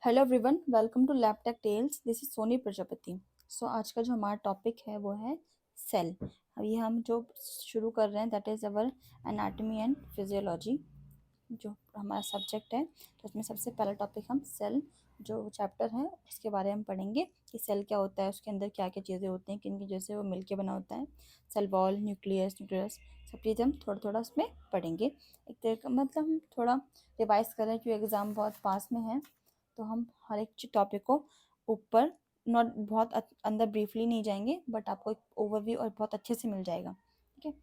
Hello everyone, welcome to Lab Tech Tales. This is Soni Prajapati. आज का जो हमारा टॉपिक है वो है सेल। अभी हम जो शुरू कर रहे हैं that is our anatomy and physiology, जो हमारा सब्जेक्ट है। तो उसमें सबसे पहला टॉपिक हम सेल जो चैप्टर है उसके बारे में पढ़ेंगे कि सेल क्या होता है, उसके अंदर क्या क्या चीज़ें होती हैं, किन की जैसे वो मिलके बना होता है। सेल वॉल, न्यूक्लियस सब चीज़ें हम थोड़ा थोड़ा उसमें पढ़ेंगे। एक तरह का मतलब हम थोड़ा रिवाइज कर रहे हैं क्योंकि एग्ज़ाम बहुत पास में है, तो हम हर एक टॉपिक को ऊपर नॉट बहुत अंदर ब्रीफली नहीं जाएंगे, बट आपको एक ओवरव्यू और बहुत अच्छे से मिल जाएगा। ठीक है,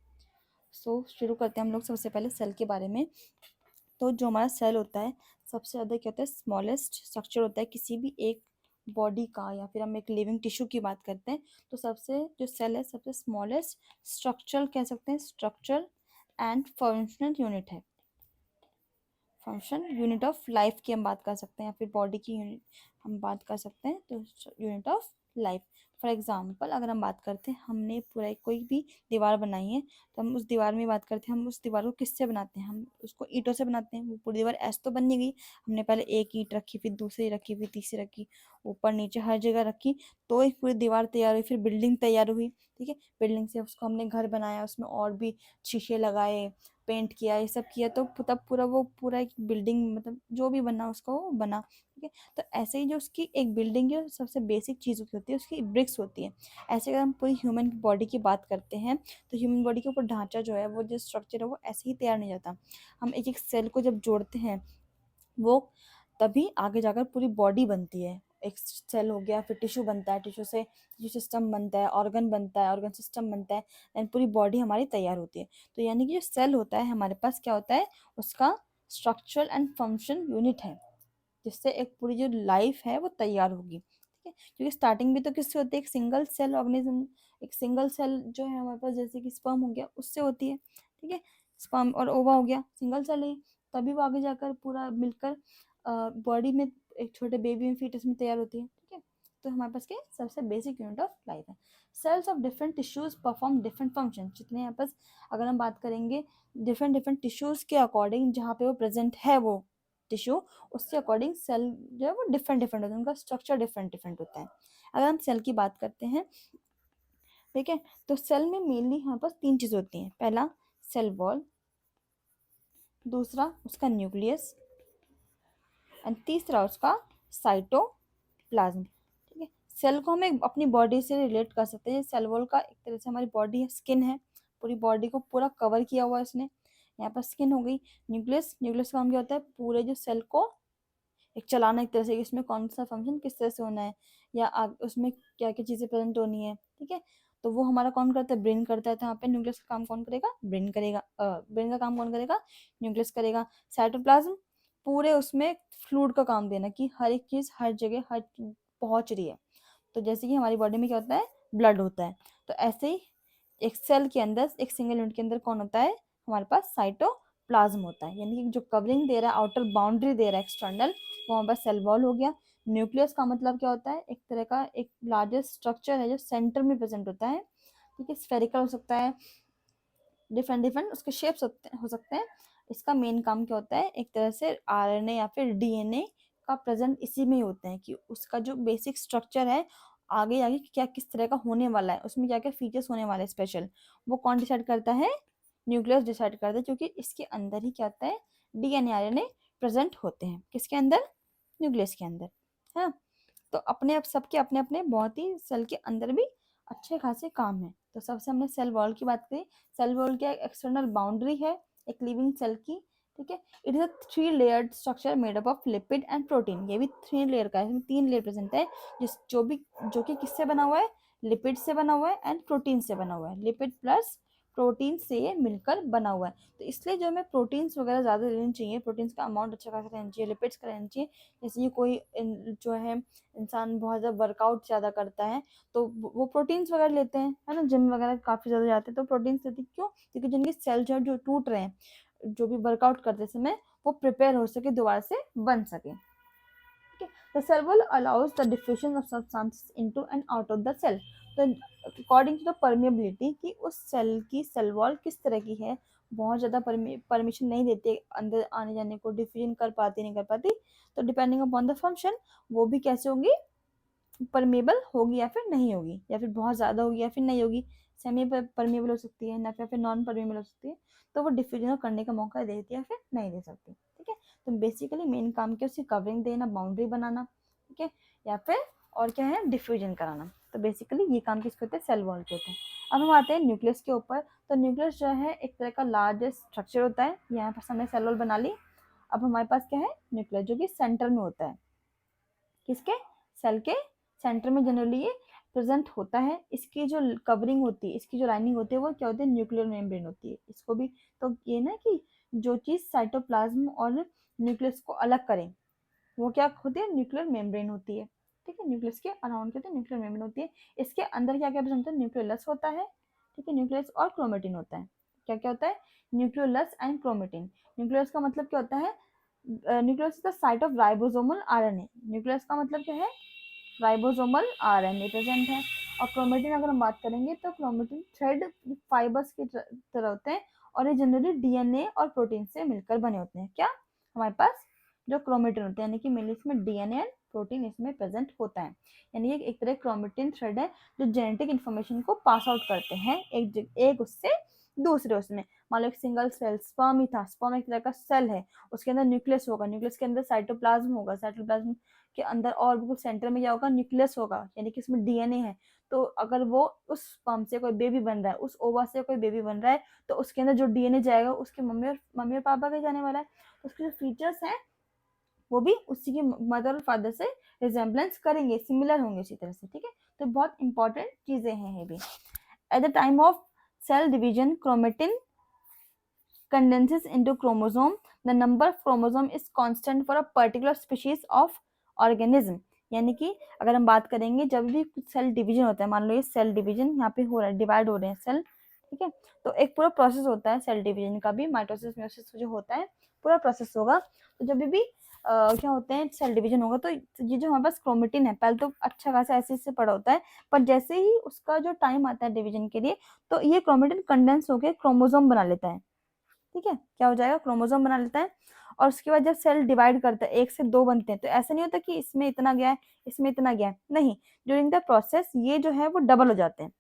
शुरू करते हैं हम लोग सबसे पहले सेल के बारे में। तो जो हमारा सेल होता है सबसे ज़्यादा क्या होता है, स्मॉलेस्ट स्ट्रक्चर होता है किसी भी एक बॉडी का, या फिर हम एक लिविंग टिश्यू की बात करते हैं तो सबसे जो सेल है सबसे स्मॉलेस्ट स्ट्रक्चर कह सकते हैं, स्ट्रक्चर एंड फंक्शनल यूनिट है। फंक्शन यूनिट ऑफ लाइफ की हम बात कर सकते हैं, या फिर बॉडी की यूनिट हम बात कर सकते हैं, तो unit of life. For example अगर हम बात करते हैं, हमने पूरा कोई भी दीवार बनाई है तो हम उस दीवार में बात करते हैं, हम उस दीवार को किससे बनाते हैं, हम उसको ईंटों से बनाते हैं। वो पूरी दीवार ऐसे तो बन नहीं गई, हमने पहले एक ईंट रखी, फिर दूसरी रखी, फिर तीसरी रखी, ऊपर नीचे हर जगह रखी, तो एक पूरी दीवार तैयार हुई, फिर बिल्डिंग तैयार हुई। ठीक है, बिल्डिंग से उसको हमने घर बनाया, उसमें और भी शीशे लगाए, पेंट किया, ये सब किया, तो तब पूरा वो पूरा एक बिल्डिंग मतलब जो भी बना उसका वो बना। ठीक है, तो ऐसे ही जो उसकी एक बिल्डिंग जो सबसे बेसिक चीज़ होती है उसकी ब्रिक्स होती है। ऐसे अगर हम पूरी ह्यूमन बॉडी की बात करते हैं तो ह्यूमन बॉडी के ऊपर ढांचा जो है, वो जो स्ट्रक्चर है वो ऐसे ही तैयार नहीं जाता। हम एक एक सेल को जब जोड़ते हैं वो तभी आगे जाकर पूरी बॉडी बनती है। एक सेल हो गया, फिर टिश्यू बनता है, टिश्यू से टिश्यू सिस्टम बनता है, ऑर्गन बनता है, ऑर्गन सिस्टम बनता है, एंड पूरी बॉडी हमारी तैयार होती है। तो यानी कि जो सेल होता है हमारे पास क्या होता है, उसका स्ट्रक्चरल एंड फंक्शन यूनिट है, जिससे एक पूरी जो लाइफ है वो तैयार होगी। ठीक है, क्योंकि स्टार्टिंग भी तो किससे होती है, एक सिंगल सेल ऑर्गेनिज्म, एक सिंगल सेल जो है हमारे पास, जैसे कि स्पर्म हो गया उससे होती है। ठीक है, स्पर्म और ओवा हो गया सिंगल सेल है, तभी वो आगे जाकर पूरा मिलकर बॉडी में एक छोटे बेबी में फीटस में तैयार होती है। ठीक है, तो हमारे पास क्या सबसे बेसिक यूनिट ऑफ लाइफ है। Cells of different tissues perform different function. जितने यहाँ पास अगर हम बात करेंगे डिफरेंट डिफरेंट टिश्यूज के अकॉर्डिंग, जहाँ पे वो प्रेजेंट है वो टिश्यू, उसके अकॉर्डिंग सेल जो है वो डिफरेंट डिफरेंट होता है, उनका स्ट्रक्चर डिफरेंट डिफरेंट होता है। अगर हम सेल की बात करते हैं, ठीक है, तो सेल में मेनली हमारे पास तीन चीज़ होती हैं। पहला सेल वॉल, दूसरा उसका न्यूक्लियस, एंड तीसरा उसका साइटोप्लाज्म। ठीक है, सेल को हम एक अपनी बॉडी से रिलेट कर सकते हैं। सेल वॉल का एक तरह से हमारी बॉडी है, स्किन है, पूरी बॉडी को पूरा कवर किया हुआ है उसने, यहाँ पर स्किन हो गई। न्यूक्लियस, न्यूक्लियस का काम क्या होता है, पूरे जो सेल को एक चलाना, एक तरह से इसमें कौन सा फंक्शन किस तरह से होना है, या उसमें क्या क्या चीज़ें प्रेजेंट होनी है। ठीक है, तो वो हमारा कौन करता है, ब्रेन करता है। तो यहाँ पे न्यूक्लियस का काम कौन करेगा, ब्रेन करेगा। ब्रेन का काम कौन करेगा, न्यूक्लियस करेगा। साइटोप्लाज्म, पूरे उसमें फ्लूइड का काम देना कि हर एक चीज़ हर जगह हर पहुंच रही है। तो जैसे कि हमारी बॉडी में क्या होता है, ब्लड होता है, तो ऐसे ही एक सेल के अंदर, एक सिंगल यूनिट के अंदर कौन होता है, हमारे पास साइटोप्लाज्म होता है। यानी कि जो कवरिंग दे रहा है, आउटर बाउंड्री दे रहा है एक्सटर्नल, वो हमारे पास सेल वॉल हो गया। न्यूक्लियस का मतलब क्या होता है, एक तरह का एक लार्जेस्ट स्ट्रक्चर है जो सेंटर में प्रेजेंट होता है। ठीक है, स्फेरिकल हो सकता है, डिफरेंट डिफरेंट उसके शेप्स हो सकते हैं। इसका मेन काम क्या होता है, एक तरह से आरएनए या फिर डीएनए का प्रेजेंट इसी में ही होते हैं, कि उसका जो बेसिक स्ट्रक्चर है आगे आगे क्या किस तरह का होने वाला है, उसमें क्या क्या फीचर्स होने वाले हैं स्पेशल, वो कौन डिसाइड करता है, न्यूक्लियस डिसाइड करता है। क्योंकि इसके अंदर ही क्या होता है, डीएनए आरएनए प्रेजेंट होते हैं, किसके अंदर, न्यूक्लियस के अंदर, है ना। तो अपने आप सबके अपने अपने बहुत ही सेल के अंदर भी अच्छे खासे काम है। तो सबसे हमने सेल वॉल की बात करी। सेल वॉल क्या एक्सटर्नल बाउंड्री है एक लिविंग सेल की। ठीक है, it is a three layered structure made up of lipid and protein. ये भी थ्री लेयर का है, इसमें तीन लेयर प्रेजेंट है, जो कि किससे बना हुआ है, लिपिड से बना हुआ है एंड प्रोटीन से बना हुआ है। लिपिड प्लस प्रोटीन से ये मिलकर बना हुआ है। तो इसलिए जो हमें प्रोटीन्स वगैरह ज़्यादा लेनी चाहिए, प्रोटीन्स का अमाउंट अच्छा खासा रहना चाहिए, लिपिड्स का रहना चाहिए। जैसे ये कोई जो है इंसान बहुत ज़्यादा वर्कआउट ज़्यादा करता है तो वो प्रोटीन्स वगैरह लेते हैं, है ना, जिम वगैरह काफ़ी ज़्यादा जाते हैं तो प्रोटीन्स लेते हैं। क्यों, क्योंकि जिनके सेल जो टूट रहे हैं, जो भी वर्कआउट करते समय, वो प्रिपेयर हो सके, दोबारा से बन सके। ठीक है, the cell wall allows the diffusion of substances into and out of the cell. तो अकॉर्डिंग टू द परमेबिलिटी कि उस सेल की सेल वॉल किस तरह की है, बहुत ज़्यादा परमिशन नहीं देते अंदर आने जाने को, डिफ्यूजन कर पाती नहीं कर पाती, तो डिपेंडिंग अपॉन द फंक्शन वो भी कैसे होंगी, परमेबल होगी या फिर नहीं होगी, या फिर बहुत ज़्यादा होगी या फिर नहीं होगी, सेमी परमेबल हो सकती है ना, फिर नॉन परमेबल हो सकती है, तो वो डिफ्यूजन करने का मौका देती है या फिर नहीं दे सकती। ठीक है, तो बेसिकली मेन काम क्या, उसकी कवरिंग देना, बाउंड्री बनाना, ठीक है, या फिर और क्या है, डिफ्यूजन कराना। तो बेसिकली ये काम किसके होते हैं, सेल वॉल के होते हैं। अब हम आते हैं न्यूक्लियस के ऊपर। तो न्यूक्लियस जो है एक तरह का लार्ज स्ट्रक्चर होता है। यहाँ पर हमने सेल वॉल बना ली। अब हमारे पास क्या है, न्यूक्लियस, जो कि सेंटर में होता है, किसके, सेल के सेंटर में जनरली ये प्रेजेंट होता है। इसकी जो कवरिंग होती है, इसकी जो लाइनिंग होती है, वो क्या होती है, न्यूक्लियर मेम्ब्रेन होती है। इसको भी तो ये ना कि जो चीज़ साइटोप्लाज्म और न्यूक्लियस को अलग करें, वो क्या होती है, न्यूक्लियर मेम्ब्रेन होती है। ठीक है, न्यूक्लियस के अराउंड क्या होती है, न्यूक्लियर मेम्ब्रेन होती है। इसके अंदर क्या क्या प्रेजेंट होता है, न्यूक्लियोलस होता है। ठीक है, न्यूक्लियस और क्रोमेटिन होता है। क्या क्या होता है, न्यूक्लियोलस एंड क्रोमेटिन। न्यूक्लियस का मतलब क्या होता है, nucleus is the site of ribosomal RNA. Nucleus का मतलब क्या है, राइबोसोमल आरएनए प्रेजेंट है। और क्रोमेटिन अगर हम बात करेंगे तो क्रोमेटिन थ्रेड फाइबर्स की तरह होते हैं, और ये जनरली डीएनए और प्रोटीन से मिलकर बने होते हैं। क्या, हमारे पास जो क्रोमेटिन होते हैं, यानी कि मेनली इसमें डीएनए एंड प्रोटीन इसमें प्रेजेंट होता है। यानी ये एक तरह क्रोमेटिन थ्रेड है जो जेनेटिक इन्फॉर्मेशन को पास आउट करते हैं एक उससे दूसरे उसमें। मान लो एक सिंगल सेल स्पर्म ही था, स्पर्म एक तरह का सेल है, उसके अंदर न्यूक्लियस होगा, न्यूक्लियस के अंदर साइटोप्लाज्म होगा, साइटोप्लाज्म के अंदर और बिल्कुल सेंटर में क्या होगा, न्यूक्लियस होगा, यानी कि इसमें डीएनए है। तो अगर वो उस स्पर्म से कोई बेबी बन रहा है, उस ओवा से कोई बेबी बन रहा है, तो उसके अंदर जो डीएनए जाएगा उसके मम्मी और पापा के जाने वाला है। तो उसके जो फीचर्स हैं वो भी उसी के मदर और फादर से रिजेम्बलेंस करेंगे, सिमिलर होंगे उसी तरह से। ठीक है, तो बहुत इंपॉर्टेंट चीजें हैं ये भी। At the time of cell division, chromatin condenses into chromosome. The number of chromosome is constant for a particular species of organism. यानी कि अगर हम बात करेंगे, जब भी सेल डिवीजन होता है, मान लो ये सेल डिवीजन यहाँ पे हो रहा है, डिवाइड हो रहे हैं सेल, ठीक है, तो एक पूरा प्रोसेस होता है सेल डिवीजन का भी, माइटोसिस मेयोसिस जो होता है पूरा प्रोसेस होगा। तो जब भी क्या होते हैं, सेल डिवीजन होगा, तो ये जो हमारे पास क्रोमेटिन है, पहले तो अच्छा खासा ऐसे से पड़ा होता है, पर जैसे ही उसका जो टाइम आता है डिवीजन के लिए, तो ये क्रोमेटिन कंडेंस होकर क्रोमोसोम बना लेता है। ठीक है, क्या हो जाएगा, क्रोमोसोम बना लेता है। और उसके बाद जब सेल डिवाइड करता है, एक से दो बनते हैं, तो ऐसा नहीं होता कि इसमें इतना गया है, इसमें इतना गया है, नहीं, ड्यूरिंग द प्रोसेस ये जो है वो डबल हो जाते हैं।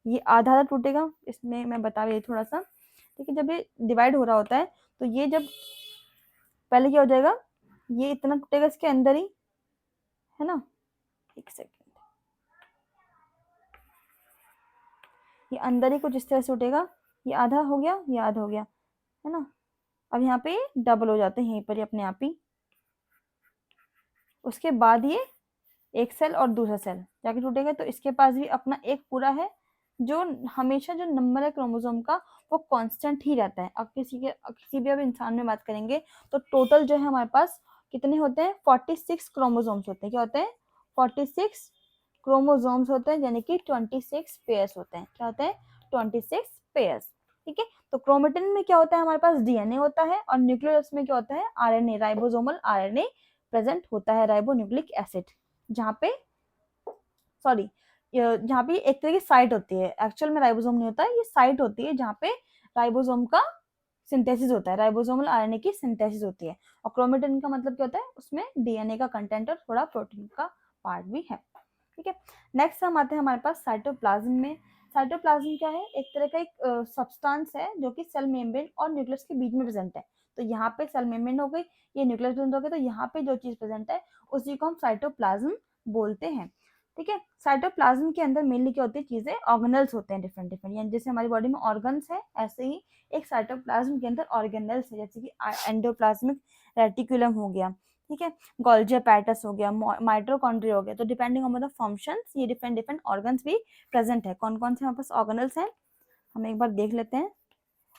ये आधा आधा टूटेगा, इसमें मैं बता रही थोड़ा सा। ठीक है, जब ये डिवाइड हो रहा होता है, तो ये जब पहले क्या हो जाएगा, ये इतना टूटेगा इसके अंदर ही, है ना, एक सेकेंड, ये अंदर ही कुछ इस तरह से उठेगा, ये आधा हो गया, ये आधा हो गया, है ना। अब यहाँ पे डबल हो जाते हैं यहीं पर ही अपने आप ही। उसके बाद ये एक सेल और दूसरा सेल जाके टूटेगा, तो इसके पास भी अपना एक पूरा है, जो हमेशा जो नंबर है क्रोमोसोम का वो कांस्टेंट ही रहता है। अब किसी भी अब इंसान में बात करेंगे, तो टोटल जो है हमारे पास कितने होते हैं, 46 क्रोमोसोम्स होते हैं। क्या होते हैं, 46 क्रोमोसोम्स होते हैं, यानी कि 26 पेयर्स होते हैं। क्या होते हैं, 26 पेयर्स। ठीक है, तो क्रोमेटिन में क्या होता है, हमारे पास डीएनए होता है, और न्यूक्लियस में क्या होता है, आरएनए, राइबोसोमल आरएनए प्रेजेंट होता है, राइबोन्यूक्लिक एसिड, जहाँ पे सॉरी जहाँ पे एक तरह की साइट होती है, एक्चुअल में राइबोसोम नहीं होता है, ये साइट होती है जहाँ पे राइबोसोम का सिंथेसिस होता है, राइबोसोमल आरएनए की सिंथेसिस होती है। और क्रोमेटिन का मतलब क्या होता है, उसमें डीएनए का कंटेंट और थोड़ा प्रोटीन का पार्ट भी है। ठीक है, नेक्स्ट हम आते हैं हमारे पास साइटोप्लाज्म में। साइटोप्लाज्म क्या है, एक तरह का एक सब्सटेंस है जो कि सेल मेम्ब्रेन और न्यूक्लियस के बीच में प्रेजेंट है। तो यहाँ पे सेल मेम्ब्रेन हो गई, ये न्यूक्लियस प्रेजेंट हो गया, तो यहाँ पे जो चीज प्रेजेंट है उसी को हम साइटोप्लाज्म बोलते हैं। ठीक है, साइटोप्लाज्म के अंदर मेनली क्या होती है चीजें, ऑर्गेनल्स होते हैं डिफरेंट डिफरेंट, यानी जैसे हमारी बॉडी में ऑर्गन्स है, ऐसे ही एक साइटोप्लाज्म के अंदर ऑर्गेनल्स है, जैसे कि एंडोप्लाज्मिक रेटिकुलम हो गया, ठीक है, गोल्जी अपैरेटस हो गया, माइटोकॉन्ड्रिया हो गया। तो डिपेंडिंग ऑन द फंक्शंस ये डिफरेंट डिफरेंट ऑर्गन्स भी प्रेजेंट है। कौन कौन से हमारे पास ऑर्गेनल्स हैं, हम एक बार देख लेते हैं।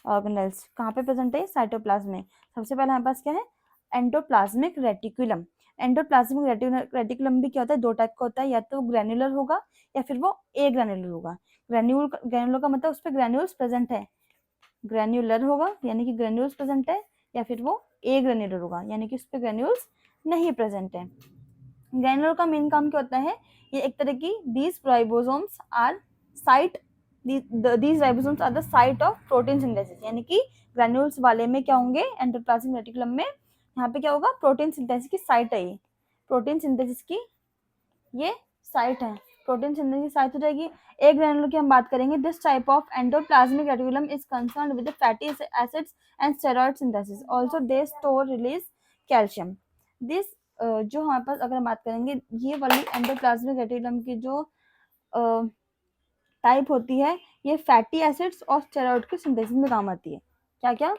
ऑर्गेनल्स कहाँ पे प्रेजेंट है, साइटोप्लाज्म में। सबसे पहले हमारे पास क्या है, एंडोप्लाज्मिक रेटिकुलम। एंडोप्लाज्मिक रेटिकुलम भी क्या होता है, दो टाइप का होता है, या तो ग्रैन्युलर होगा या फिर वो ए ग्रैन्युलर होगा। ग्रैन्युलर का मतलब उस पर ग्रैन्यूल्स प्रेजेंट है, ग्रैन्युलर होगा यानी कि ग्रैन्यूल्स प्रेजेंट है, या फिर वो ए ग्रैन्युलर होगा यानी कि उस पर ग्रैन्यूल्स नहीं प्रेजेंट है। ग्रैन्युलर का मेन काम क्या होता है, ये एक तरह की these ribosomes are site these ribosomes are the site of protein synthesis, यानी कि ग्रैन्यूल्स वाले में क्या होंगे, एंडोप्लाज्मिक रेटिकुलम में यहाँ पे क्या होगा, प्रोटीन सिंथेसिस की साइट है, ये प्रोटीन सिंथेसिस की ये साइट है, प्रोटीन सिंथेसिस की साइट हो जाएगी। एक ग्रैन्यूल की हम बात करेंगे, this type of endoplasmic reticulum is concerned with the fatty acids and steroid synthesis, also they store release calcium. This जो हमारे पास अगर हम बात करेंगे, ये वाली एंडोप्लाज्मिक रेटिकुलम की जो टाइप होती है, ये फैटी एसिड्स और स्टेरॉइड के सिंथेसिस में काम आती है। क्या क्या,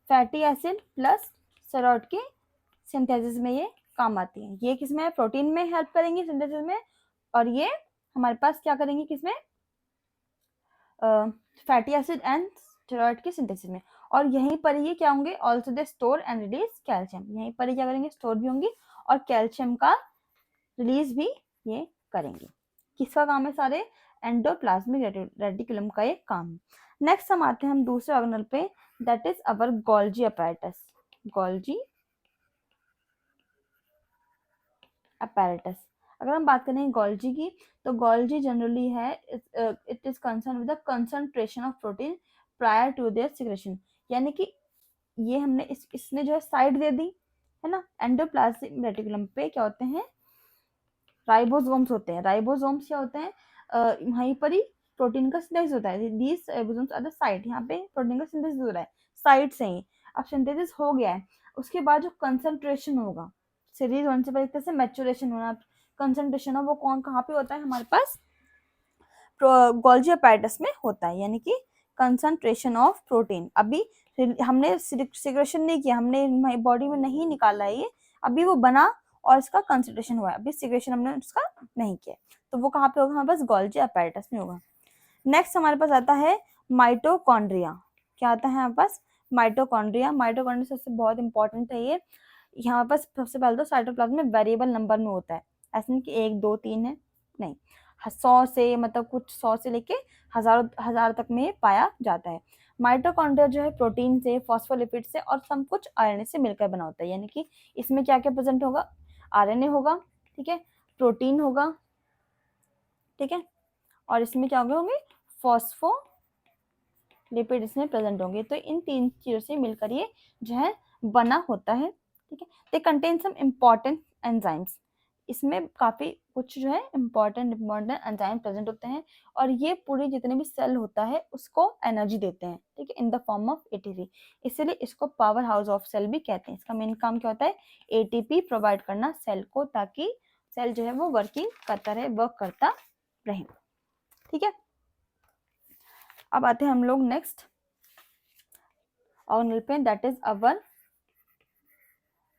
फैटी एसिड प्लस स्टेरॉइड के सिंथेसिस में ये काम आती है। ये किसमें, प्रोटीन में हेल्प करेंगी सिंथेसिस में, और ये हमारे पास क्या करेंगे किसमें, फैटी एसिड एंड स्टेरॉइड के सिंथेसिस में। और यहीं पर ये क्या होंगे, also they store and release calcium, यहीं पर क्या करेंगे, स्टोर भी होंगी और कैल्शियम का रिलीज भी ये करेंगे। किसका काम है, सारे एंडोप्लाज्मिक रेटिकुलम का एक काम। नेक्स्ट हम आते हैं हम दूसरे ऑर्गेनल पे, that is our Golgi apparatus. Golgi apparatus, अगर हम बात करें गोल्जी की, तो गोल्जी जनरली है, it is concern with the concentration of protein prior to their secretion, यानी कि ये हमने इसने जो है साइड दे दी है ना। एंडोप्लाज्मिक रेटिकुलम पे क्या होते हैं, राइबोसोम्स होते हैं। राइबोसोम्स क्या होते हैं, वहीं पर ही प्रोटीन का सिंथेसिस होता है। दीस राइबोसोम्स आर द साइट, यहाँ पे प्रोटीन का सिंथेसिस हो रहा है साइड से ही। अब सिंथेसिस हो गया है, उसके बाद जो कंसंट्रेशन होगा, सीरीज होने से पहले एक तरह से मैचुरेशन होना, कंसंट्रेशन हो, वो कौन कहाँ पे होता है हमारे पास, गोल्जी अपैरेटस में होता है, यानी कि कंसंट्रेशन ऑफ प्रोटीन। अभी हमने सिक्रेशन नहीं किया, हमने बॉडी में नहीं निकाला है ये, अभी वो बना और इसका कंसंट्रेशन हुआ है, अभी सिक्रेशन हमने उसका नहीं किया, तो वो कहाँ पे होगा हमारे पास, गोल्जी अपैरेटस में होगा। नेक्स्ट हमारे पास आता है माइटोकॉन्ड्रिया। क्या आता है हमारे पास, माइटोकॉन्ड्रिया। माइटोकॉन्ड्रिया सबसे बहुत इंपॉर्टेंट है ये। यहाँ पर सबसे पहले तो साइटोप्लाज्म में वेरिएबल नंबर में होता है, ऐसा नहीं कि 1 2 3 है, नहीं, 100 से मतलब कुछ 100 से लेके हजार तक में पाया जाता है। माइटोकॉन्ड्रिया जो है प्रोटीन से, फॉस्फोलिपिड से और सब कुछ आरएनए से मिलकर बना होता है, यानी कि इसमें क्या क्या प्रेजेंट होगा, आरएनए होगा, ठीक है, प्रोटीन होगा, ठीक है, और इसमें क्या होंगे, फॉस्फोलिपिड इसमें प्रेजेंट होंगे। तो इन 3 चीजों से मिलकर ये जो है बना होता है, ठीक है। They contain some important enzymes, इसमें काफी कुछ जो है इम्पॉर्टेंट एंजाइम प्रेजेंट होते हैं, और ये पूरे जितने भी सेल होता है उसको एनर्जी देते हैं, ठीक है, in the form of ATP. इसीलिए इसको पावर हाउस ऑफ सेल भी कहते हैं। इसका मेन काम क्या होता है, एटीपी प्रोवाइड करना सेल को, ताकि सेल जो है वो वर्किंग करता रहे, वर्क करता रहे, ठीक है। अब आते हैं हम लोग नेक्स्ट ऑर्गेनल पे, that is our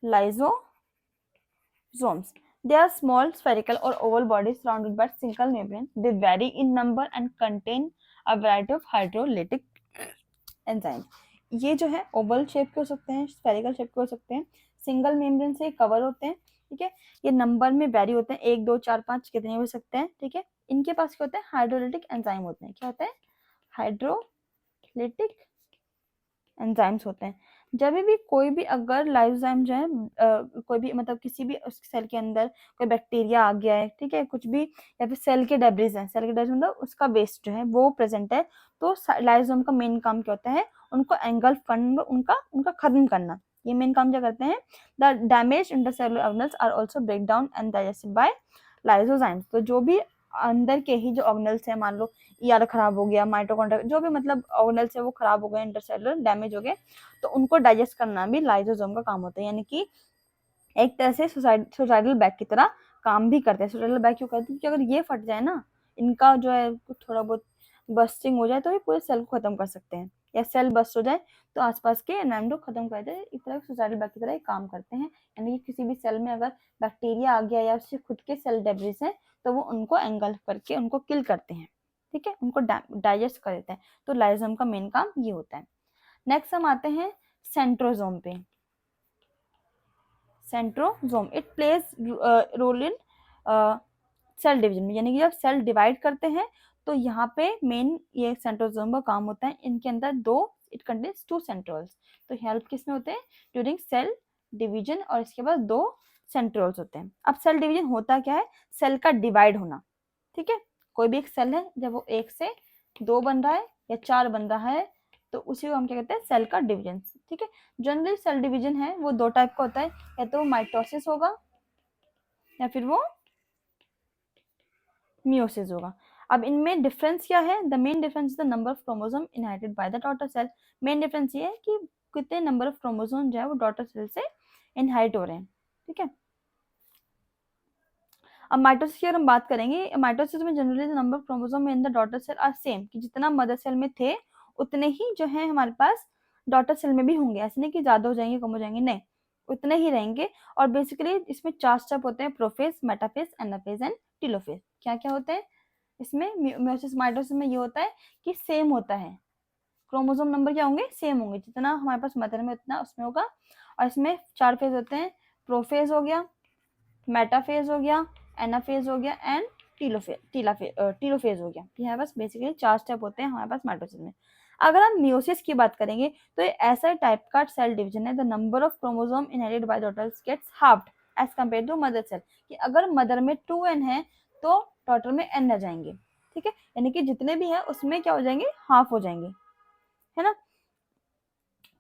lysosomes. They are small spherical or oval bodies surrounded by single membrane. They vary in number and contain a variety of hydrolytic enzymes. ये जो है ओवल शेप के हो सकते हैं, स्फेरिकल शेप के हो सकते हैं, सिंगल मेम्ब्रेन से कवर होते हैं, ठीक है। ये नंबर में वेरी होते हैं, 1 2 4 5 कितने हो सकते हैं, ठीक है। इनके पास क्या होता है, हाइड्रोलिटिक एंजाइम होते हैं। क्या होता है, हाइड्रोलिटिक एंजाइम्स होते हैं। जब भी कोई भी अगर लाइसोजाइम जो है कोई भी मतलब किसी भी उस सेल के अंदर कोई बैक्टीरिया आ गया है, ठीक है, कुछ भी, या फिर सेल के डेब्रिज है, सेल के डेब्रिज मतलब उसका वेस्ट जो है वो प्रेजेंट है, तो लाइसोजाइम का मेन काम क्या होता है, उनको एंगल्फ करना, उनका उनका खत्म करना। ये मेन काम क्या करते हैं, the damage intercellular organelles are also break down and digested by lysosomes. तो जो भी अंदर के ही जो ऑर्गेनल्स है, मान लो ईआर खराब हो गया, माइटोकॉन्ड्रिया, जो भी मतलब ऑर्गेनल्स है वो खराब हो गए, इंटरसेलुलर डैमेज हो गए, तो उनको डाइजेस्ट करना भी लाइसोसोम का काम होता है, यानी कि एक तरह से सुसाइडल बैग की तरह काम भी करते हैं। सुसाइडल बैग क्यों करते हैं, क्योंकि अगर ये फट जाए ना, इनका जो है थोड़ा बहुत बस्टिंग हो जाए, तो ये पूरे सेल को खत्म कर सकते हैं, या सेल बस्ट हो जाए तो आसपास के एनवायरनमेंट को खत्म कर देते हैं। इस तरह सुसाइडल बैग की तरह काम करते हैं, यानी कि किसी भी सेल में अगर बैक्टीरिया आ गया या उससे खुद के सेल डेब्रिस हैं, तो वो उनको एंगल्फ करके उनको किल करते हैं, ठीक है, उनको डाइजेस्ट कर देते हैं। तो लाइसोसोम का मेन काम ये होता है। नेक्स्ट हम आते हैं सेंट्रोसोम पे। Centrosome, it plays role in cell division, यानी कि जब सेल डिवाइड करते हैं तो यहाँ पे मेन ये सेंट्रोसोम का काम होता है। इनके अंदर इट कंटेन्स 2 सेंट्रोल्स, तो हेल्प किसमें होते हैं, ड्यूरिंग सेल डिवीजन, और इसके बाद 2 सेंट्रोल्स होते हैं। अब सेल डिवीजन होता क्या है, सेल का डिवाइड होना, ठीक है। कोई भी एक सेल है, जब वो 1 से 2 बन रहा है या 4 बन रहा है, तो उसी को हम क्या कहते हैं, सेल का डिवीजन। ठीक है, जनरली सेल डिवीजन है वो दो टाइप का होता है, या तो माइटोसिस होगा या फिर वो मियोसिस होगा। अब इनमें डिफरेंस क्या है, the main difference is the number of chromosome inherited by the daughter cell. Main difference ये है कि कितने नंबर ऑफ क्रोमोसोम जो है वो डॉटर सेल से इनहेरिट हो रहे हैं। ठीक है, अब माइटोसिस की अगर हम बात करेंगे, माइटोसिस में generally the number of chromosome in the daughter cell are same, कि जितना मदर सेल में थे उतने ही जो है हमारे पास डॉटर सेल में भी होंगे। ऐसे नहीं कि ज्यादा हो जाएंगे कम हो जाएंगे, नहीं, उतने ही रहेंगे। और बेसिकली इसमें 4 स्टेप होते हैं, prophase, metaphase, anaphase and telophase. क्या क्या होते हैं इसमें, मियोसिस माइटोसिस में ये होता है कि सेम होता है, क्रोमोसोम नंबर क्या होंगे, सेम होंगे, जितना हमारे पास मदर में उतना उसमें होगा। और इसमें 4 फेज होते हैं, प्रोफेज हो गया, मेटाफेज हो गया, एनाफेज हो गया एंड टीलोफेज हो गया। ये है बस बेसिकली 4 स्टेप होते हैं हमारे पास माइटोसिस में। अगर हम मियोसिस की बात करेंगे तो ये ऐसा टाइप का सेल डिवीजन है, the number of chromosome inherited by daughter gets halved as compare to mother cell, कि अगर मदर में 2n है तो डॉटर में n आ जाएंगे। ठीक है, यानी कि जितने भी हैं उसमें क्या हो जाएंगे, हाफ हो जाएंगे, है ना।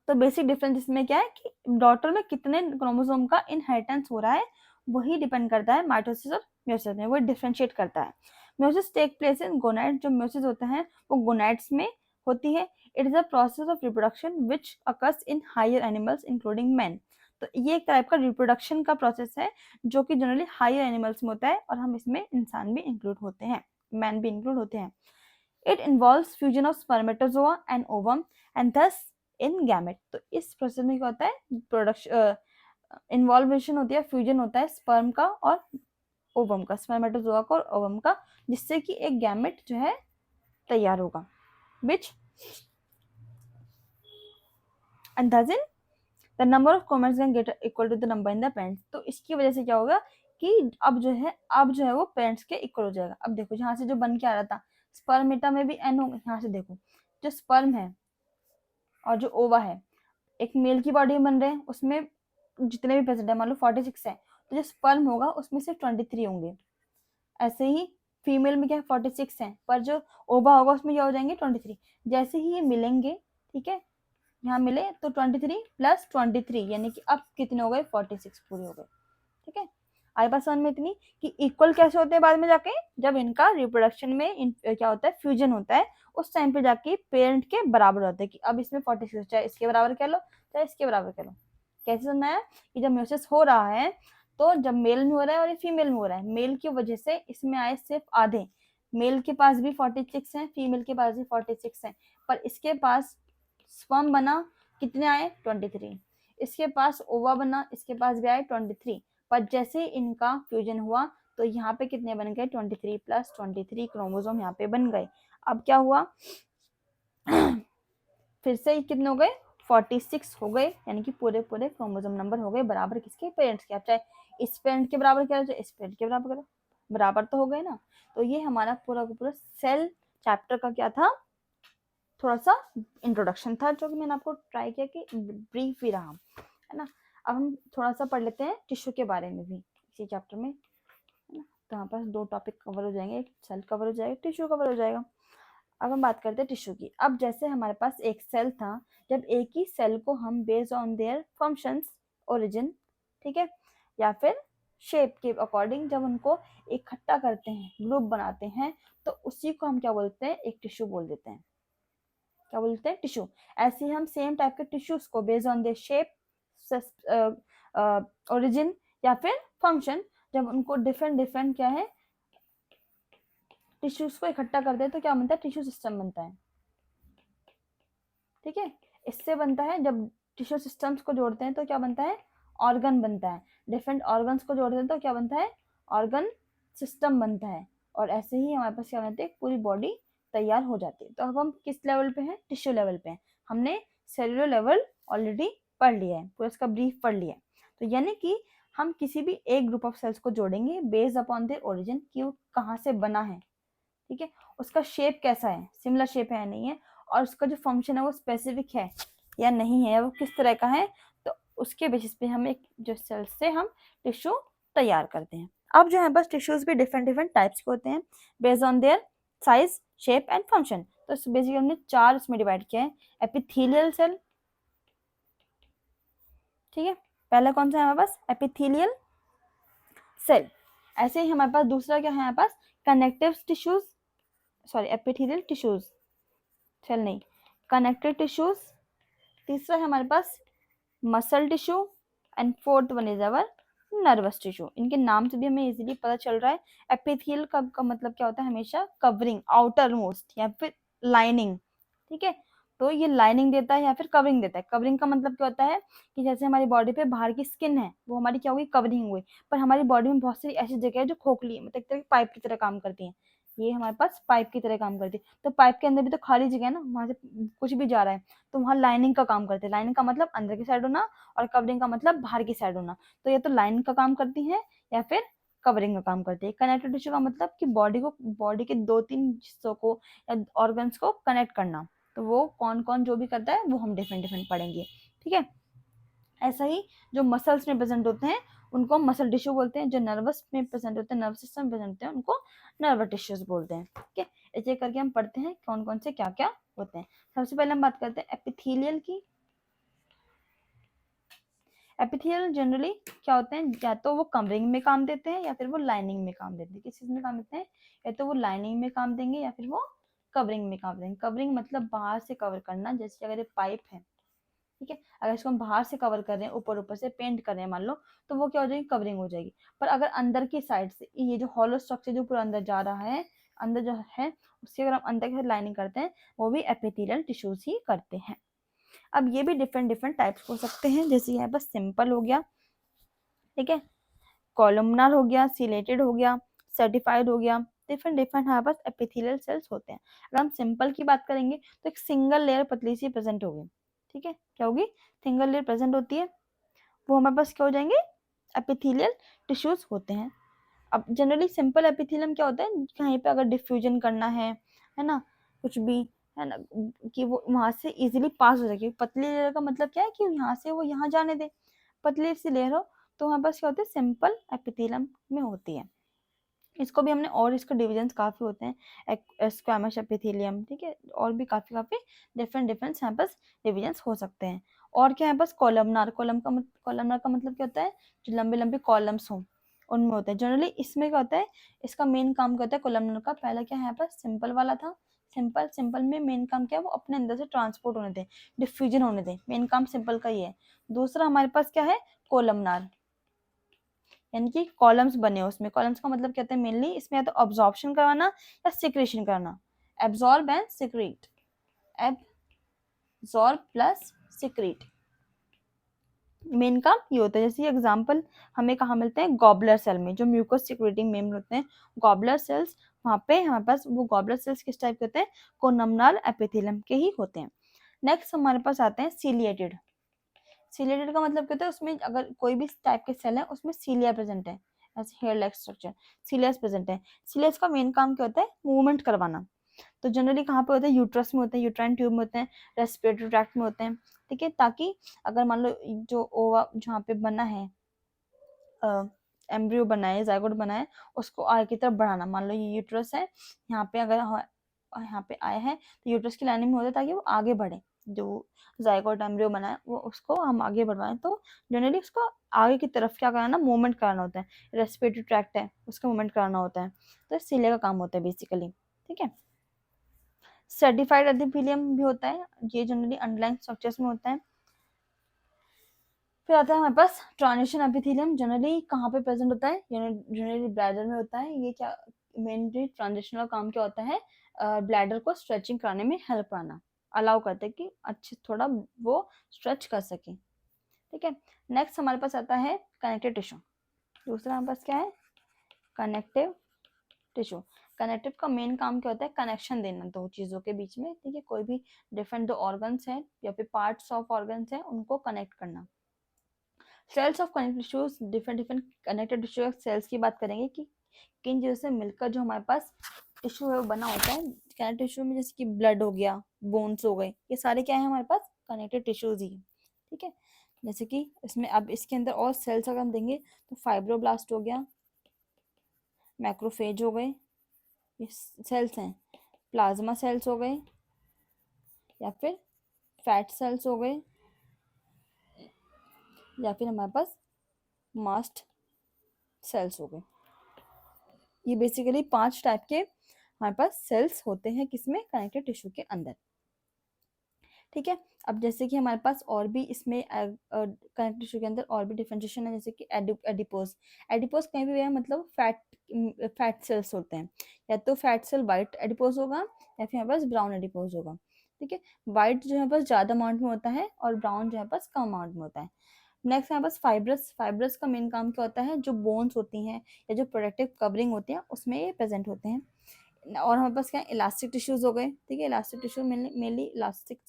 तो बेसिक डिफरेंस इसमें क्या है कि डॉटर में कितने क्रोमोसोम का इनहेरिटेंस हो रहा है वही डिपेंड करता है माइटोसिस और मियोसिस में, वो डिफरेंशिएट करता है। Meiosis take place in gonad, जो मियोसिस होता है वो गोनाइड्स में होती है। It is a process of reproduction which occurs in higher animals including man. तो ये एक टाइप का रिप्रोडक्शन का प्रोसेस है जो कि जनरली हायर एनिमल्स में होता है, और हम इसमें इंसान भी इंक्लूड होते हैं, मैन भी इंक्लूड होते हैं। It involves fusion of spermatozoa and ovum and thus in gamete. तो इस प्रोसेस में क्या होता है, प्रोडक्शन इन्वॉल्वेशन होती है, फ्यूजन होता है स्पर्म का और ओवम का, स्पर्मेटोजोआ का और ओवम का, जिससे कि एक गैमेट जो है तैयार होगा, विच and thus in the number of chromosomes can get equal to the number in the parents। तो इसकी वजह से क्या होगा कि अब जो है वो पेरेंट्स के इक्वल हो जाएगा। अब देखो यहाँ से जो बन के आ रहा था स्पर्मेटा में भी n होगा, यहाँ से देखो जो स्पर्म है और जो ओवा है, एक मेल की बॉडी में बन रहे हैं, उसमें जितने भी प्रेजेंट है मान लो 46 है, तो जो स्पर्म होगा उसमें से 23 होंगे। ऐसे ही फीमेल में क्या 46 है, पर जो ओवा होगा उसमें क्या हो जाएंगे 23। जैसे ही ये मिलेंगे, ठीक है, यहाँ मिले तो 23 प्लस 23 यानी कि अब कितने हो गए 46 पूरे हो गए। ठीक है, आई बात समझ में इतनी कि इक्वल कैसे होते हैं बाद में जाके, जब इनका रिप्रोडक्शन में क्या होता है, फ्यूजन होता है, उस टाइम पे जाके पेरेंट के बराबर होता है, कि अब इसमें 46 चाहे इसके बराबर कह लो चाहे इसके बराबर कह लो। कैसे सुनना है कि जब म्यूसिस हो रहा है तो जब मेल में हो रहा है और ये फीमेल में हो रहा है, मेल की वजह से इसमें आए सिर्फ आधे, मेल के पास भी 46 है, फीमेल के पास भी 46 है, पर इसके पास स्पर्म बना कितने आए 23, इसके पास ओवा बना इसके पास भी आए 23, पर जैसे इनका फ्यूजन हुआ तो यहाँ पे कितने बन गए 23 प्लस 23 क्रोमोसोम यहाँ पे बन गए। अब क्या हुआ फिर से कितने हो गए 46 हो गए, यानी कि पूरे पूरे क्रोमोसोम नंबर हो गए बराबर किसके, पेरेंट्स के। आप चाहे इस पेरेंट के बराबर करो चाहे इस पेरेंट के बराबर करो, बराबर तो हो गए ना। तो ये हमारा पूरा का पूरा सेल चैप्टर का क्या था, थोड़ा सा इंट्रोडक्शन था, जो कि मैंने आपको ट्राई किया कि ब्रीफ ही रहा, है ना। अब हम थोड़ा सा पढ़ लेते हैं टिश्यू के बारे में भी इसी चैप्टर में, है ना। तो हमारे पास 2 टॉपिक कवर हो जाएंगे, एक सेल कवर हो जाएगा, टिश्यू कवर हो जाएगा। अब हम बात करते हैं टिश्यू की। अब जैसे हमारे पास एक सेल था, जब एक ही सेल को हम based on their functions, origin, ठीक है, या फिर शेप के अकॉर्डिंग जब उनको इकट्ठा करते हैं, ग्रुप बनाते हैं, तो उसी को हम क्या बोलते हैं, एक टिश्यू बोल देते हैं। क्या बोलते हैं, टिश्यू। ऐसे ही हम सेम टाइप के टिश्यूज को based on their shape, origin या फिर फंक्शन, जब उनको डिफरेंट डिफरेंट क्या है टिश्यूज को इकट्ठा करते हैं तो क्या बनता है, टिश्यू सिस्टम बनता है। ठीक है, इससे बनता है जब टिश्यू सिस्टम्स को जोड़ते हैं तो क्या बनता है, ऑर्गन बनता है। डिफरेंट ऑर्गन्स को जोड़ते हैं तो क्या बनता है, ऑर्गन सिस्टम बनता है। और ऐसे ही हमारे पास क्या बनता है, पूरी बॉडी तैयार हो जाती है। तो अब हम किस लेवल पे हैं, टिश्यू लेवल पे हैं। हमने सेलुलर लेवल ऑलरेडी पढ़ लिया है, पूरा इसका ब्रीफ पढ़ लिया है। तो यानी कि हम किसी भी एक ग्रुप ऑफ सेल्स को जोड़ेंगे बेस्ड अपॉन देयर ओरिजिन, कि वो कहाँ से बना है, ठीक है, उसका शेप कैसा है, सिमिलर शेप है या नहीं है, और उसका जो फंक्शन है वो स्पेसिफिक है या नहीं है, वो किस तरह का है, तो उसके बेसिस पे हम एक जो सेल से हम टिश्यू तैयार करते हैं। अब जो है बस टिश्यूज भी डिफरेंट डिफरेंट टाइप्स के होते हैं based on their size, shape and function. तो बेसिकली हमने 4 इसमें डिवाइड किया है। एपिथेलियल सेल, ठीक है, पहला कौन सा है हमारे पास, एपिथेलियल सेल। ऐसे ही हमारे पास दूसरा क्या है हमारे पास, connective tissues, sorry epithelial tissues, cell नहीं, कनेक्टिव टिश्यूज। तीसरा है हमारे पास muscle tissue, and fourth one is our nervous tissue. इनके नाम से भी हमें इजीली पता चल रहा है। एपिथेलियल का मतलब क्या होता है, हमेशा कवरिंग, आउटर मोस्ट या फिर लाइनिंग, ठीक है। तो ये लाइनिंग देता है या फिर कवरिंग देता है। कवरिंग का मतलब क्या होता है कि जैसे हमारी बॉडी पे बाहर की स्किन है वो हमारी क्या होगी, कवरिंग हुई, पर हमारी बॉडी में बहुत सारी ऐसी जगह है जो खोखली है, मतलब एक तरह की पाइप की तरह काम करती है। ये हमारे पास पाइप की तरह काम करती है, तो पाइप के अंदर भी तो खाली जगह है ना, वहां से कुछ भी जा रहा है, तो वहां लाइनिंग का काम करते हैं। लाइनिंग का मतलब अंदर की साइड होना, और कवरिंग का मतलब बाहर की साइड होना। तो ये तो लाइनिंग का काम करती है या फिर कवरिंग का काम करती है। कनेक्टिव टिश्यू का मतलब कि बॉडी के 2-3 हिस्सों को या ऑर्गन्स को कनेक्ट करना। तो वो कौन कौन जो भी करता है वो हम डिफरेंट डिफरेंट पढ़ेंगे, ठीक है। ऐसा ही जो मसल्स में प्रेजेंट होते हैं उनको मसल टिश्यू बोलते हैं, जो नर्वस में प्रेजेंट होते हैं, नर्वस सिस्टम में प्रेजेंट होते हैं, उनको नर्वस टिश्यूज बोलते हैं, ठीक है। ऐसे करके हम पढ़ते हैं कौन कौन से क्या क्या होते हैं। सबसे पहले हम बात करते हैं एपिथेलियल की। एपिथेलियल जनरली क्या होते हैं, या तो वो कवरिंग में काम देते हैं या फिर वो लाइनिंग में काम देते हैं। किस चीज में काम देते हैं, या तो वो लाइनिंग में काम देंगे या फिर वो कवरिंग में काम देंगे। कवरिंग मतलब बाहर से कवर करना, जैसे अगर ये पाइप है, ठीक है, अगर इसको हम बाहर से कवर कर रहे हैं, ऊपर ऊपर से पेंट कर रहे हैं मान लो, तो वो क्या हो जाएगी, कवरिंग हो जाएगी। पर अगर अंदर की साइड से ये जो हॉलो स्ट्रक्चर जो पूरा अंदर जा रहा है, अंदर जो है उसकी अगर हम अंदर की लाइनिंग करते हैं, वो भी एपिथेलियल टिश्यूज ही करते हैं। अब ये भी डिफरेंट डिफरेंट टाइप्स हो सकते हैं, जैसे यहाँ पर सिंपल हो गया, ठीक है, कॉलमनर हो गया, सिलेटेड हो गया, सर्टिफाइड हो गया, डिफरेंट डिफरेंट हमारे पास एपिथेलियल सेल्स होते हैं। अगर हम सिंपल की बात करेंगे तो एक सिंगल लेयर पतली सी प्रेजेंट होगी, ठीक है, क्या होगी, सिंगल लेयर प्रेजेंट होती है, वो हमारे पास क्या हो जाएंगे, एपिथेलियल टिश्यूज होते हैं। अब जनरली सिंपल एपिथेलियम क्या होता है, कहीं पे अगर डिफ्यूजन करना है ना, कुछ भी है ना, कि वो वहां से इजीली पास हो सके। पतली लेयर का मतलब क्या है कि यहाँ से वो यहाँ जाने दे, पतली सी लेयर हो, तो हमारे पास क्या होता है, सिंपल एपिथेलियम में होती है। इसको भी हमने, और इसके डिविजन्स काफी होते हैं, स्क्वैमस एपिथेलियम, ठीक है, और भी काफी काफी डिफरेंट डिफरेंट यहाँ पर डिविजन्स हो सकते हैं। और क्या है बस कॉलमनार, कॉलमनार का मतलब क्या होता है, जो लंबे लंबे कॉलम्स हों उनमें होता है। जनरली इसमें क्या होता है, इसका मेन काम क्या होता है कॉलमनार का, पहला क्या है यहाँ पर सिंपल वाला था, सिंपल सिंपल में मेन काम क्या है, वो अपने अंदर से ट्रांसपोर्ट होने दें, डिफ्यूजन होने दें, मेन काम सिंपल का ही है। दूसरा हमारे पास क्या है, कोलमनार, यानी कि कॉलम्स बने हो उसमें। कॉलम्स का मतलब क्या होता है, मेनली इसमें या तो ऑब्जॉर्प्शन करवाना या सिक्रेशन करना, absorb and secrete, absorb plus secrete, main काम ये होता है। जैसे एग्जांपल हमें कहाँ मिलते हैं, गॉबलर सेल में, जो म्यूकस सिक्रेटिंग मेम्बर होते हैं, गॉबलर सेल्स, वहाँ पे हमारे पास वो गॉबलर सेल्स किस टाइप के होते हैं, कोलमनार एपिथेलियम के ही होते हैं। नेक्स्ट हमारे पास आते हैं सीलिएटेड। सीलिएटेड का मतलब क्या होता है, उसमें अगर कोई भी टाइप के सेल है उसमें सीलिया प्रेजेंट है, हेयर लाइक स्ट्रक्चर, सीलियस प्रेजेंट है। सीलियस का मेन काम क्या होता है, मूवमेंट करवाना। तो जनरली कहाँ पे होता है, यूट्रस में होते हैं, यूट्राइन ट्यूब में होते हैं, रेस्पिरेटरी ट्रैक्ट में होते हैं, ठीक है, ताकि अगर मान लो जो ओवा जहाँ पे बना है, एम्ब्रियो बना है, जायगोट बना है, उसको आगे की तरफ बढ़ाना। मान लो ये यूट्रस है, यहाँ पे अगर यहाँ पे आया है तो यूट्रस की लाइनिंग में होता है ताकि वो आगे बढ़े, जो जायगोट एम्ब्रियो बना है वो उसको हम आगे बढ़वाएं। तो जनरली उसको आगे की तरफ क्या कराना, मूवमेंट कराना होता है। रेस्पिरेटरी ट्रैक्ट है उसका मूवमेंट कराना होता है, तो सीले का काम होता है बेसिकली, ठीक है। सर्टिफाइड एपिथेलियम भी होता है, ये जनरली अंडरलाइन स्ट्रक्चर्स में होता है। फिर आता है हमारे पास ट्रांजिशन एपिथेलियम, जनरली कहाँ पे प्रेजेंट होता है, जनरली ब्लैडर में होता है। ये क्या, मेनली ट्रांजिशन का काम क्या होता है, ब्लैडर को स्ट्रेचिंग कराने में हेल्प करना, अलाउ करते हैं कि अच्छे थोड़ा वो स्ट्रेच कर सके, ठीक है। नेक्स्ट हमारे पास आता है कनेक्टिव टिश्यू। दूसरा हमारे पास क्या है, कनेक्टिव टिश्यू। कनेक्टिव का मेन काम क्या होता है, कनेक्शन देना दो चीजों के बीच में, ठीक है, कोई भी डिफरेंट दो ऑर्गन्स है या फिर पार्ट्स ऑफ ऑर्गन्स है उनको कनेक्ट करना। Cells of connective tissues, different different connective tissue cells की बात करेंगे कि किन चीजों से मिलकर जो हमारे पास टिश्यू है वो बना होता है। कनेक्टिव टिश्यू में जैसे कि ब्लड हो गया, बोन्स हो गए, ये सारे क्या है हमारे पास, कनेक्टिव टिश्यूज ही है, ठीक है। जैसे कि इसमें अब इसके अंदर और सेल्स अगर हम देंगे तो फाइब्रोब्लास्ट हो गया, मैक्रोफेज हो गए, ये सेल्स हैं, प्लाज्मा सेल्स हो गए, या फिर फैट सेल्स हो गए, या फिर हमारे पास मास्ट सेल्स हो गए। ये बेसिकली 5 टाइप के हमारे पास सेल्स होते हैं किसमें, कनेक्टिव टिश्यू के अंदर। ठीक है, अब जैसे कि हमारे पास और भी इसमें कनेक्टिव टिश्यू के अंदर और भी डिफरेंशिएशन है, जैसे कि एडिपोज। एडिपोज कहीं भी है मतलब फैट सेल्स होते हैं, या तो फैट सेल वाइट एडिपोज होगा या फिर हमारे पास ब्राउन एडिपोज होगा। ठीक है, वाइट जो है पास ज़्यादा अमाउंट में होता है और ब्राउन जो है पास कम अमाउंट में होता है। नेक्स्ट हमारे पास फाइब्रस। फाइब्रस का मेन काम क्या होता है, जो बोन्स होती हैं या जो प्रोटेक्टिव कवरिंग होती है उसमें ये प्रेजेंट होते हैं। और हमारे पास क्या है, इलास्टिक टिश्यूज हो गए। ठीक है, इलास्टिक टिश्यू मेनली इलास्टिक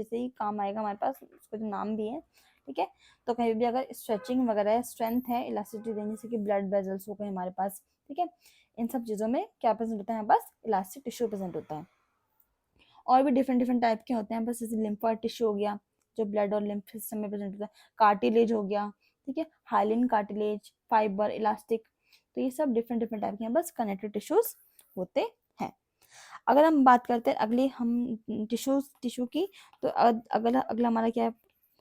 से ही काम आएगा हमारे पास, उसका जो नाम भी है। ठीक है, तो कहीं भी अगर स्ट्रेचिंग वगैरह है, स्ट्रेंथ है, इलास्टिसिटी देने से कि ब्लड वेजल्स हो गए हमारे पास। ठीक है, इन सब चीज़ों में क्या प्रेजेंट होता है हमारे पास, इलास्टिक टिश्यू प्रेजेंट होता है। और भी डिफरेंट डिफरेंट टाइप के होते हैं बस, जैसे लिम्फा टिश्यू हो गया जो ब्लड और लिम्फ सिस्टम में प्रेजेंट होता है, कार्टिलेज हो गया। ठीक है, हाइलिन कार्टिलेज, फाइबर, इलास्टिक, तो ये सब डिफरेंट डिफरेंट टाइप के हैं बस कनेक्टिव टिश्यूज होते हैं। अगर हम बात करते हैं अगली हम टिश्यू की, तो अगला अगला हमारा क्या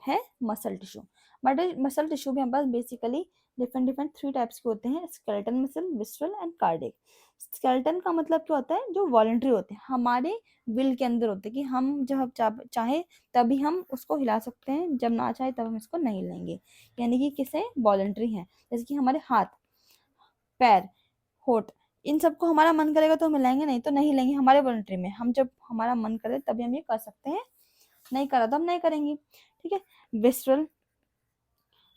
है, muscle tissue. But muscle tissue भी हमारे पास बेसिकली डिफरेंट डिफरेंट 3 टाइप्स के होते हैं, skeleton muscle, विस्ट्रल and cardiac. Skeleton का मतलब क्या होता है, जो वॉलंटरी होते हैं, हमारे विल के अंदर होते हैं कि हम जब चाहे तभी हम उसको हिला सकते हैं, जब ना चाहे तब हम इसको नहीं हिलाएंगे, यानी कि किसे वॉलंटरी है। जैसे कि हमारे हाथ, पैर, होठ, इन सबको हमारा मन करेगा तो हम हिलाएंगे, नहीं तो नहीं हिलाएंगे, हमारे वॉलंटरी में। हम जब हमारा मन करे तभी हम ये कर सकते हैं, नहीं करा तो हम नहीं करेंगे। ठीक है, विस्ट्रल।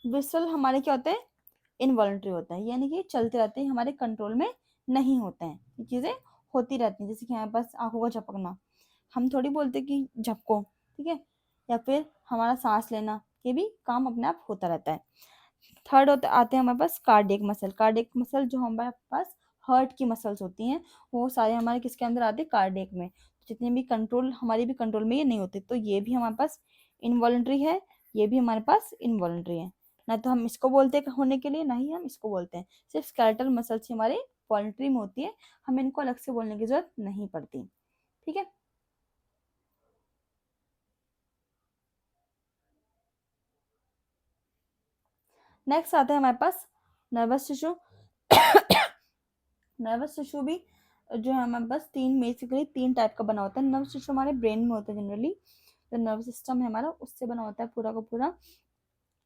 विस्ट्रल हमारे क्या होते हैं, इनवॉलंटरी होता है, यानी कि चलते रहते हैं, हमारे कंट्रोल में नहीं होते हैं, ये चीजें होती रहती हैं। जैसे कि हमारे पास आंखों का झपकना, हम थोड़ी बोलते कि झपको। ठीक है, या फिर हमारा सांस लेना, ये भी काम अपने आप होता रहता है। थर्ड होते आते हैं हमारे पास कार्डियक मसल। कार्डियक मसल जो हमारे पास हार्ट की मसल्स होती हैं, वो सारे हमारे किसके अंदर आते हैं, कार्डियक में। जितने भी कंट्रोल हमारी भी कंट्रोल में ये नहीं होते, तो ये भी हमारे पास इनवॉलंटरी है, ये भी हमारे पास इनवॉलंटरी है। ना तो हम इसको बोलते हैं होने के लिए, ना ही हम इसको बोलते हैं। सिर्फ स्केलेटल मसल्स ही हमारे वॉलंटरी में होती है, हमें इनको अलग से बोलने की जरूरत नहीं पड़ती। ठीक है, नेक्स्ट आते हैं हमारे पास नर्वस टिश्यू। नर्वस टिश्यू भी जो है हमारे पास बेसिकली 3 टाइप का बना होता है। नर्वस टिश्यू हमारे ब्रेन में होता है जनरली, जो नर्वस सिस्टम है हमारा उससे बना होता है पूरा का पूरा।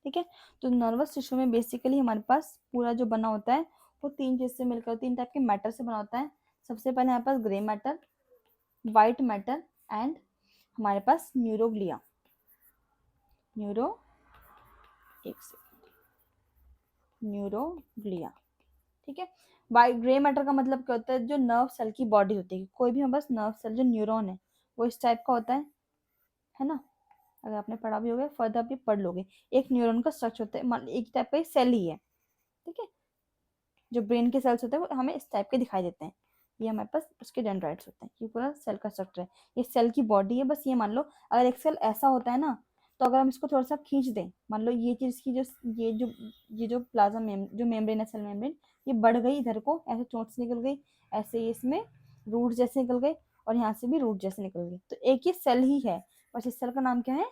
ठीक है, तो नर्वस टिश्यू में बेसिकली हमारे पास पूरा जो बना होता है वो 3 चीज से मिलकर 3 टाइप के मैटर से बना होता है। सबसे पहले हमारे पास grey matter, white matter and हमारे पास न्यूरोग्लिया। न्यूरो एक सेकेंड, न्यूरोग्लिया। ठीक है, वाइट ग्रे मैटर का मतलब क्या होता है, जो नर्व सेल की बॉडी होती है, कोई भी हम बस नर्व सेल जो न्यूरॉन है वो इस टाइप का होता है ना। अगर आपने पढ़ा भी होगा फर्दर भी पढ़ लोगे, एक न्यूरॉन का स्ट्रक्चर होता है, एक टाइप का सेल ही है। ठीक है, जो ब्रेन के सेल्स होते हैं वो हमें इस टाइप के दिखाई देते हैं, ये हमारे पास उसके डेंड्राइट्स होते हैं। ये पूरा सेल का स्ट्रक्चर है, ये सेल की बॉडी है। बस ये मान लो अगर एक सेल ऐसा होता है ना, तो अगर हम इसको थोड़ा सा खींच दें, मान लो ये चीज की जो ये जो प्लाज्मा जो मेम्ब्रेन है, सेल मेम्ब्रेन, ये बढ़ गई इधर को, ऐसे चोट से निकल गई, ऐसे ये इसमें रूट जैसे निकल गए, और यहाँ से भी रूट जैसे निकल गई, तो एक ही सेल ही है। बस इस सेल का नाम क्या है,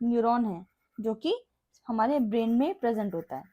न्यूरॉन है, जो कि हमारे ब्रेन में प्रेजेंट होता है।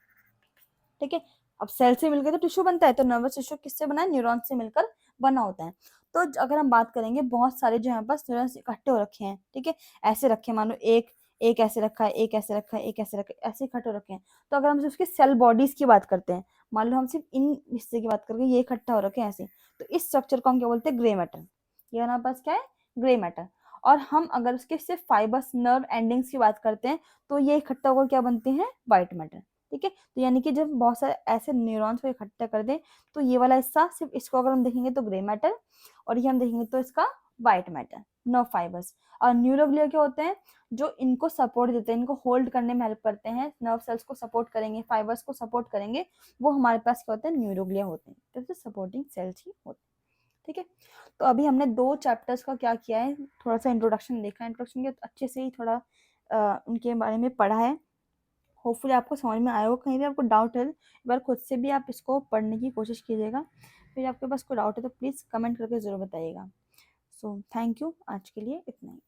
ठीक है, अब सेल से मिलकर तो टिश्यू बनता है, तो नर्वस टिश्यू किससे बना है, न्यूरॉन से मिलकर बना होता है। तो अगर हम बात करेंगे, बहुत सारे जो है बस न्यूरॉन्स इकट्ठे हो रखे हैं। ठीक है, ऐसे रखे, मान लो एक एक ऐसे रखा है, एक ऐसे रखा है, एक ऐसे रखा है, ऐसे इकट्ठे हो रखे हैं। तो अगर हम सिर्फ उसकी सेल बॉडीज की बात करते हैं, मान लो हम सिर्फ इन हिस्से की बात करके, ये इकट्ठा हो रखे हैं ऐसे, तो इस स्ट्रक्चर को हम क्या बोलते हैं, ग्रे मैटर। ये हमारे पास क्या है, ग्रे मैटर। और हम अगर उसके सिर्फ फाइबर्स नर्व एंडिंग्स की बात करते हैं, तो ये इकट्ठा होकर क्या बनते हैं, व्हाइट मैटर। ठीक है, तो यानी कि जब बहुत सारे ऐसे न्यूरॉन्स को इकट्ठा कर दें, तो ये वाला हिस्सा सिर्फ इसको अगर हम देखेंगे तो ग्रे मैटर, और ये हम देखेंगे तो इसका व्हाइट मैटर, नर्व फाइबर्स। और न्यूरोग्लिया क्या होते हैं, जो इनको सपोर्ट देते हैं, इनको होल्ड करने में हेल्प करते हैं, नर्व सेल्स को सपोर्ट करेंगे, फाइबर्स को सपोर्ट करेंगे, वो हमारे पास क्या होते हैं, न्यूरोग्लिया होते हैं, तो सपोर्टिंग सेल्स ही होते हैं। ठीक है, तो अभी हमने 2 चैप्टर्स का क्या किया है, थोड़ा सा इंट्रोडक्शन देखा है, इंट्रोडक्शन के अच्छे से ही थोड़ा उनके बारे में पढ़ा है। होपफुली आपको समझ में आया होगा। कहीं भी आपको डाउट है, एक बार खुद से भी आप इसको पढ़ने की कोशिश कीजिएगा। फिर आपके पास कोई डाउट है तो प्लीज़ कमेंट करके ज़रूर बताइएगा। सो थैंक यू, आज के लिए इतना ही।